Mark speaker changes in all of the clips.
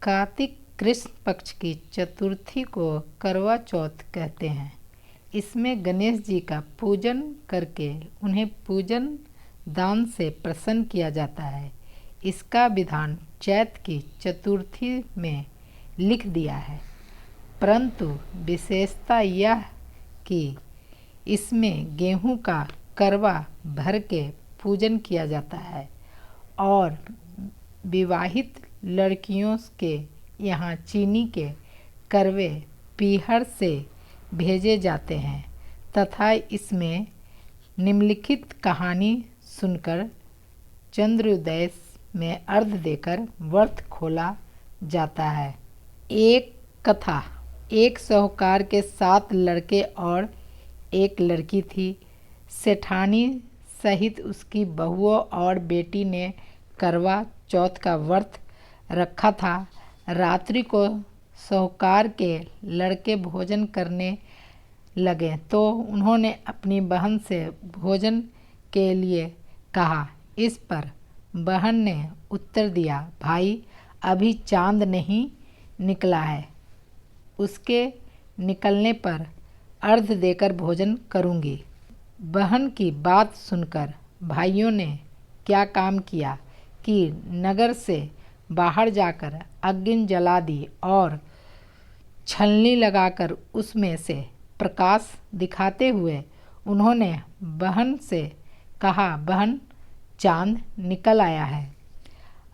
Speaker 1: कार्तिक कृष्ण पक्ष की चतुर्थी को करवा चौथ कहते हैं। इसमें गणेश जी का पूजन करके उन्हें पूजन दान से प्रसन्न किया जाता है। इसका विधान चैत की चतुर्थी में लिख दिया है, परंतु विशेषता यह कि इसमें गेहूं का करवा भर के पूजन किया जाता है और विवाहित लड़कियों के यहाँ चीनी के करवे पीहर से भेजे जाते हैं तथा इसमें निम्नलिखित कहानी सुनकर चंद्रोदय में अर्घ देकर व्रत खोला जाता है। एक कथा। एक साहूकार के 7 लड़के और एक लड़की थी। सेठानी सहित उसकी बहुओं और बेटी ने करवा चौथ का व्रत रखा था। रात्रि को साहूकार के लड़के भोजन करने लगे तो उन्होंने अपनी बहन से भोजन के लिए कहा। इस पर बहन ने उत्तर दिया, भाई अभी चांद नहीं निकला है, उसके निकलने पर अर्घ देकर भोजन करूंगी। बहन की बात सुनकर भाइयों ने क्या काम किया कि नगर से बाहर जाकर अग्नि जला दी और छलनी लगाकर उसमें से प्रकाश दिखाते हुए उन्होंने बहन से कहा, बहन चांद निकल आया है,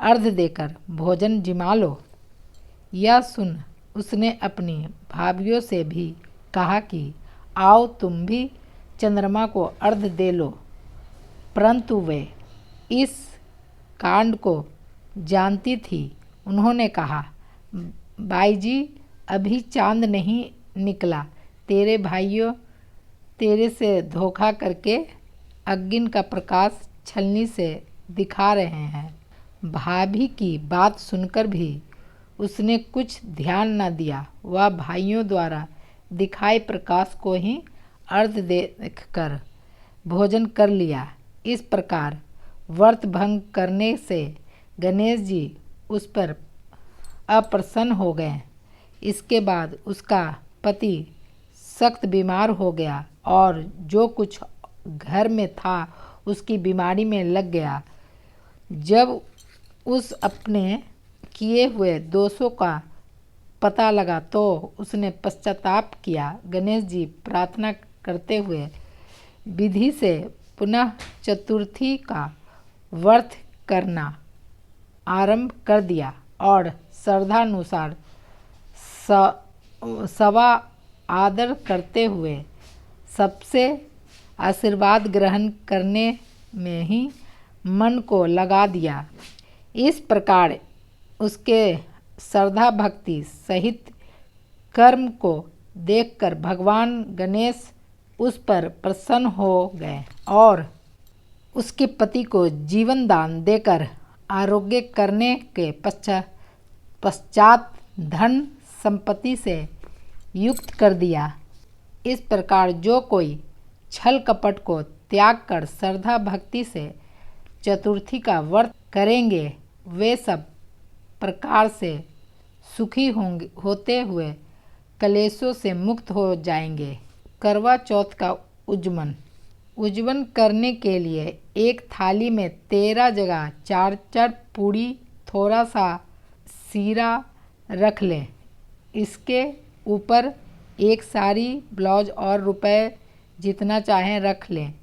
Speaker 1: अर्घ देकर भोजन जिमा लो। यह सुन उसने अपनी भाभियों से भी कहा कि आओ तुम भी चंद्रमा को अर्घ दे लो, परंतु वे इस कांड को जानती थी। उन्होंने कहा, बाई जी अभी चांद नहीं निकला, तेरे भाइयों तेरे से धोखा करके अग्नि का प्रकाश छलनी से दिखा रहे हैं। भाभी की बात सुनकर भी उसने कुछ ध्यान न दिया। वह भाइयों द्वारा दिखाए प्रकाश को ही अर्घ देकर भोजन कर लिया। इस प्रकार व्रत भंग करने से गणेश जी उस पर अप्रसन्न हो गए। इसके बाद उसका पति सख्त बीमार हो गया और जो कुछ घर में था उसकी बीमारी में लग गया। जब उस अपने किए हुए दोषों का पता लगा तो उसने पश्चाताप किया। गणेश जी प्रार्थना करते हुए विधि से पुनः चतुर्थी का व्रत करना आरंभ कर दिया और श्रद्धानुसार सवा आदर करते हुए सबसे आशीर्वाद ग्रहण करने में ही मन को लगा दिया। इस प्रकार उसके श्रद्धा भक्ति सहित कर्म को देखकर भगवान गणेश उस पर प्रसन्न हो गए और उसके पति को जीवन दान देकर आरोग्य करने के पश्चात धन संपत्ति से युक्त कर दिया। इस प्रकार जो कोई छल कपट को त्याग कर श्रद्धा भक्ति से चतुर्थी का व्रत करेंगे वे सब प्रकार से सुखी होते हुए कलेशों से मुक्त हो जाएंगे। करवा चौथ का उज्जवल करने के लिए एक थाली में 13 जगह 4 पूड़ी थोड़ा सा सीरा रख लें। इसके ऊपर एक साड़ी ब्लाउज और रुपए जितना चाहें रख लें।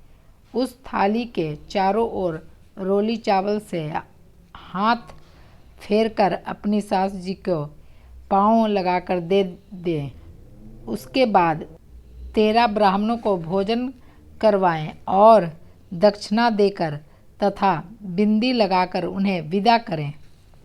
Speaker 1: उस थाली के चारों ओर रोली चावल से हाथ फेरकर अपनी सास जी को पाँव लगाकर दे दें। उसके बाद 13 ब्राह्मणों को भोजन करवाएं और दक्षिणा देकर तथा बिंदी लगाकर उन्हें विदा करें।